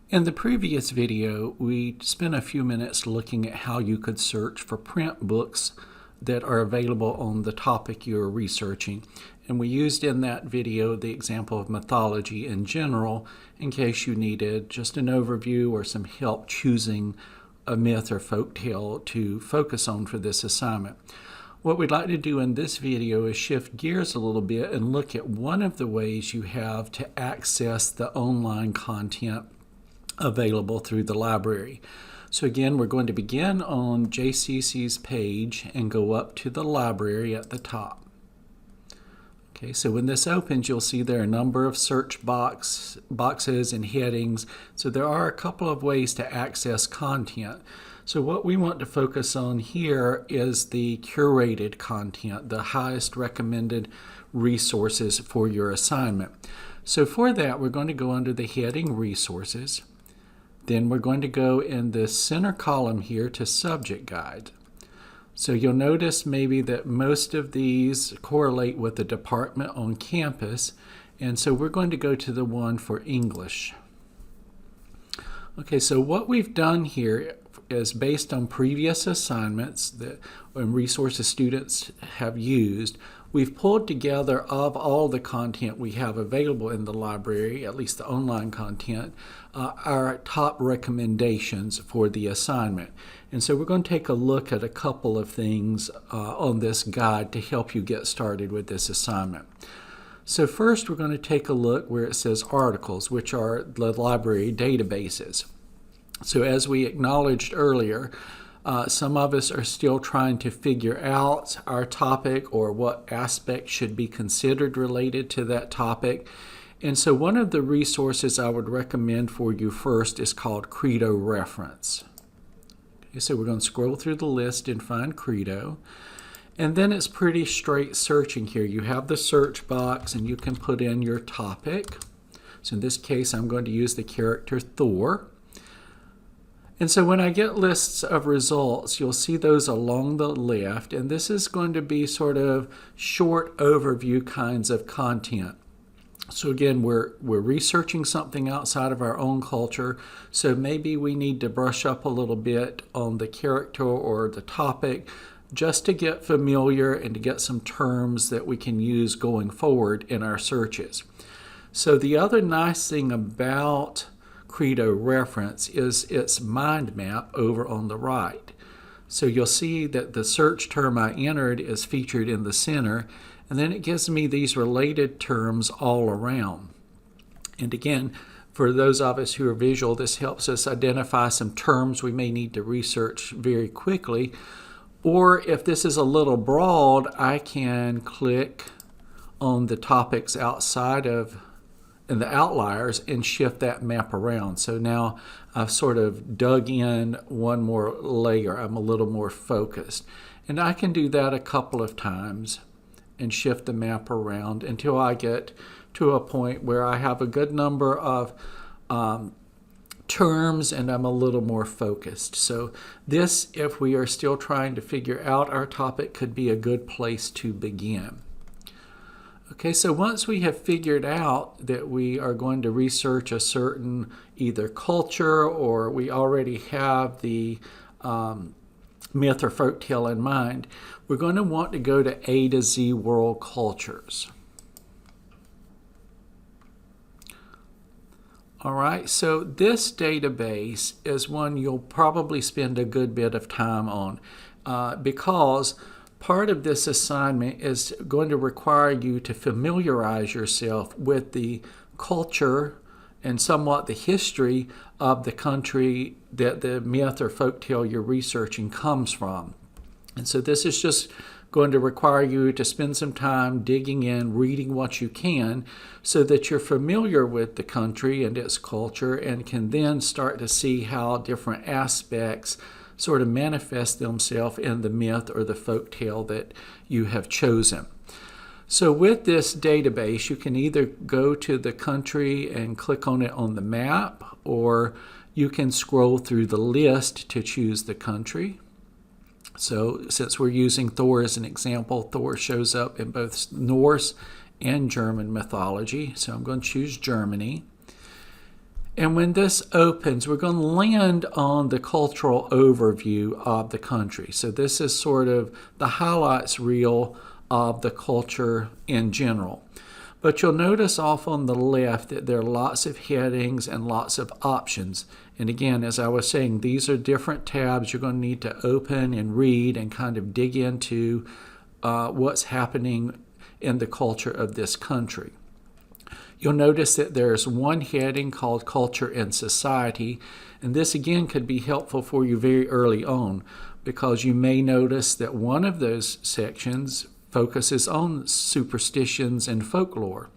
In the previous video, we spent a few minutes looking at how you could search for print books that are available on the topic you're researching. And we used in that video the example of mythology in general in case you needed just an overview or some help choosing a myth or folk tale to focus on for this assignment. What we'd like to do in this video is shift gears a little bit and look at one of the ways you have to access the online content available through the library. So again, we're going to begin on JCC's page and go up to the library at the top. Okay, so when this opens, you'll see there are a number of search boxes and headings. So there are a couple of ways to access content. So what we want to focus on here is the curated content, the highest recommended resources for your assignment. So for that, we're going to go under the heading Resources. Then we're going to go in the center column here to Subject Guide. So you'll notice maybe that most of these correlate with the department on campus, and so we're going to go to the one for English. Okay, so what we've done here is based on previous assignments and resources students have used, we've pulled together of all the content we have available in the library, at least the online content, our top recommendations for the assignment. And so we're going to take a look at a couple of things on this guide to help you get started with this assignment. So first we're going to take a look where it says articles, which are the library databases. So as we acknowledged earlier, some of us are still trying to figure out our topic or what aspects should be considered related to that topic. And so one of the resources I would recommend for you first is called Credo Reference. Okay, so we're going to scroll through the list and find Credo. And then it's pretty straight searching here. You have the search box and you can put in your topic. So in this case, I'm going to use the character Thor. And so when I get lists of results, you'll see those along the left, and this is going to be sort of short overview kinds of content. So again, we're researching something outside of our own culture, so maybe we need to brush up a little bit on the character or the topic just to get familiar and to get some terms that we can use going forward in our searches. So the other nice thing about Credo Reference is its mind map over on the right. So you'll see that the search term I entered is featured in the center, and then it gives me these related terms all around. And again, for those of us who are visual, this helps us identify some terms we may need to research very quickly. Or if this is a little broad, I can click on the topics outside of and the outliers and shift that map around. So now I've sort of dug in one more layer. I'm a little more focused. And I can do that a couple of times and shift the map around until I get to a point where I have a good number of terms and I'm a little more focused. So this, if we are still trying to figure out our topic, could be a good place to begin. Okay, so once we have figured out that we are going to research a certain either culture or we already have the myth or folktale in mind, we're going to want to go to A to Z World Cultures. All right, so this database is one you'll probably spend a good bit of time on because part of this assignment is going to require you to familiarize yourself with the culture and somewhat the history of the country that the myth or folktale you're researching comes from. And so this is just going to require you to spend some time digging in, reading what you can, so that you're familiar with the country and its culture and can then start to see how different aspects sort of manifest themselves in the myth or the folk tale that you have chosen. So with this database, you can either go to the country and click on it on the map, or you can scroll through the list to choose the country. So since we're using Thor as an example, Thor shows up in both Norse and German mythology. So I'm going to choose Germany. And when this opens, we're going to land on the cultural overview of the country. So this is sort of the highlights reel of the culture in general. But you'll notice off on the left that there are lots of headings and lots of options. And again, as I was saying, these are different tabs you're going to need to open and read and kind of dig into what's happening in the culture of this country. You'll notice that there's one heading called Culture and Society, and this again could be helpful for you very early on because you may notice that one of those sections focuses on superstitions and folklore.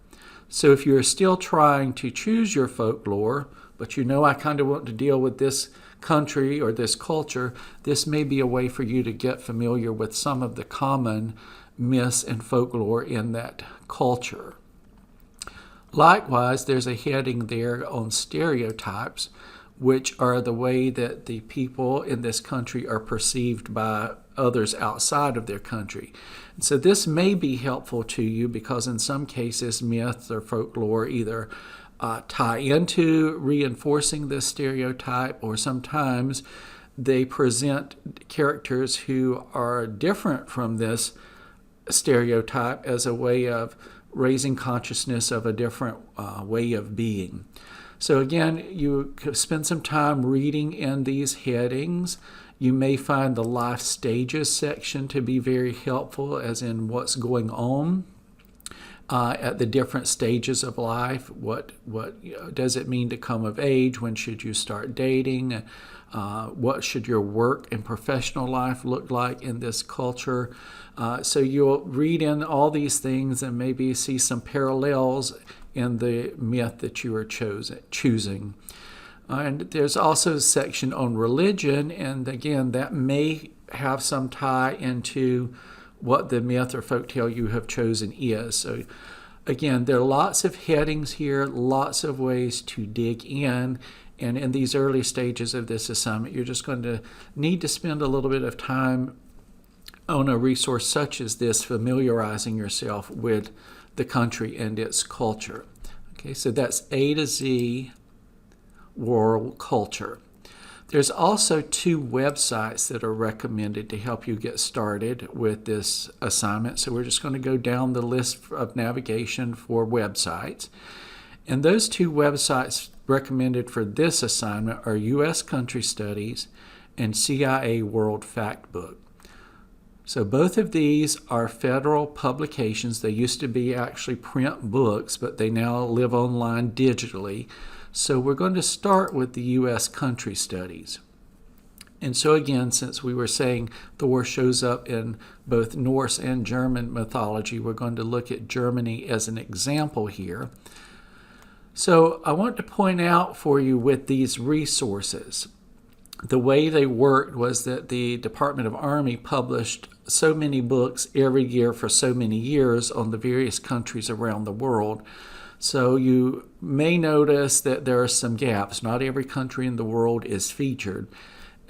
So if you're still trying to choose your folklore, but you know I kind of want to deal with this country or this culture, this may be a way for you to get familiar with some of the common myths and folklore in that culture. Likewise, there's a heading there on stereotypes, which are the way that the people in this country are perceived by others outside of their country. And so this may be helpful to you because in some cases myths or folklore either tie into reinforcing this stereotype, or sometimes they present characters who are different from this stereotype as a way of raising consciousness of a different way of being. So again, you spend some time reading in these headings. You may find the life stages section to be very helpful, as in what's going on at the different stages of life. What does it mean to come of age? When should you start dating? What should your work and professional life look like in this culture? So you'll read in all these things and maybe see some parallels in the myth that you are choosing. And there's also a section on religion, and again, that may have some tie into what the myth or folktale you have chosen is. So again, there are lots of headings here, lots of ways to dig in. And in these early stages of this assignment, you're just going to need to spend a little bit of time on a resource such as this, familiarizing yourself with the country and its culture. Okay, so that's A to Z world culture. There's also 2 websites that are recommended to help you get started with this assignment. So we're just going to go down the list of navigation for websites. And those 2 websites recommended for this assignment are U.S. Country Studies and CIA World Factbook. So both of these are federal publications. They used to be actually print books, but they now live online digitally. So we're going to start with the U.S. Country Studies. And so again, since we were saying Thor shows up in both Norse and German mythology, we're going to look at Germany as an example here. So I want to point out for you with these resources, the way they worked was that the Department of Army published so many books every year for so many years on the various countries around the world. So you may notice that there are some gaps. Not every country in the world is featured.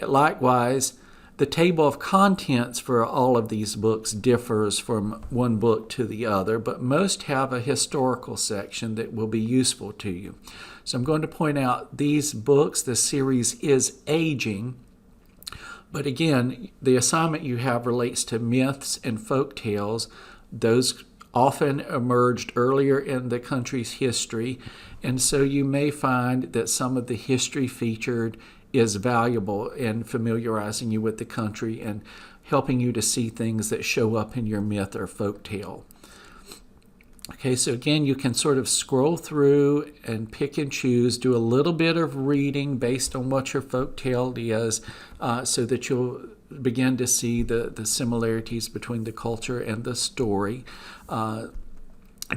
Likewise, the table of contents for all of these books differs from one book to the other, but most have a historical section that will be useful to you. So I'm going to point out these books, the series is aging, but again, the assignment you have relates to myths and folk tales. Those often emerged earlier in the country's history, and so you may find that some of the history featured is valuable in familiarizing you with the country and helping you to see things that show up in your myth or folk tale. Okay, so again, you can sort of scroll through and pick and choose, do a little bit of reading based on what your folk tale is, so that you'll begin to see the similarities between the culture and the story.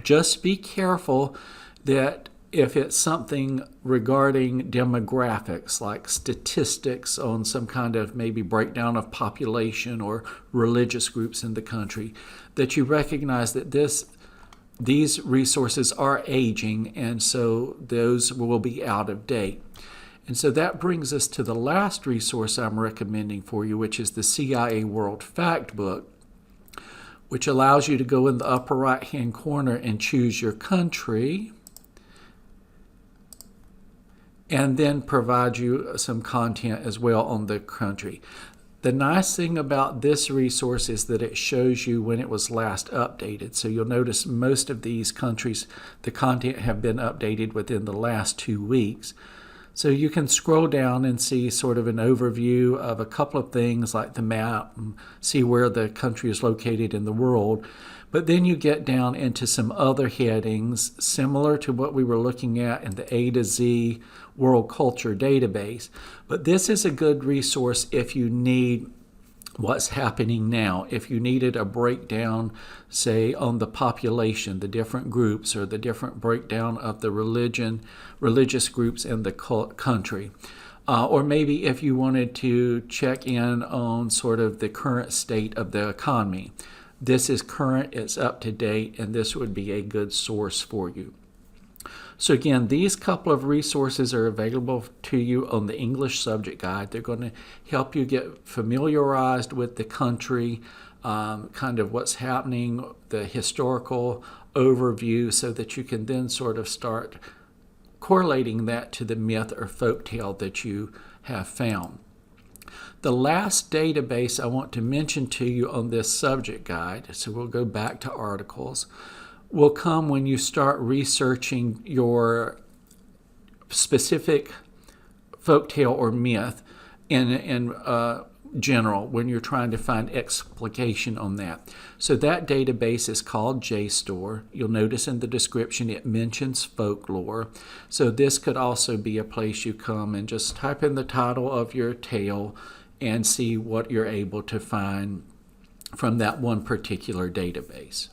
Just be careful that if it's something regarding demographics, like statistics on some kind of maybe breakdown of population or religious groups in the country, that you recognize that these resources are aging, and so those will be out of date. And so that brings us to the last resource I'm recommending for you, which is the CIA World Factbook, which allows you to go in the upper right-hand corner and choose your country. and then provide you some content as well on the country. The nice thing about this resource is that it shows you when it was last updated. So you'll notice most of these countries, the content have been updated within the last 2 weeks. So you can scroll down and see sort of an overview of a couple of things like the map, and see where the country is located in the world. But then you get down into some other headings similar to what we were looking at in the A to Z World Culture Database. But this is a good resource if you need what's happening now. If you needed a breakdown, say, on the population, the different groups, or the different breakdown of the religious groups in the country. Or maybe if you wanted to check in on sort of the current state of the economy. This is current, it's up to date, and this would be a good source for you. So again, these couple of resources are available to you on the English Subject Guide. They're going to help you get familiarized with the country, kind of what's happening, the historical overview, so that you can then sort of start correlating that to the myth or folktale that you have found. The last database I want to mention to you on this subject guide, so we'll go back to articles, will come when you start researching your specific folktale or myth in general, when you're trying to find explication on that. So that database is called JSTOR. You'll notice in the description it mentions folklore. So this could also be a place you come and just type in the title of your tale and see what you're able to find from that one particular database.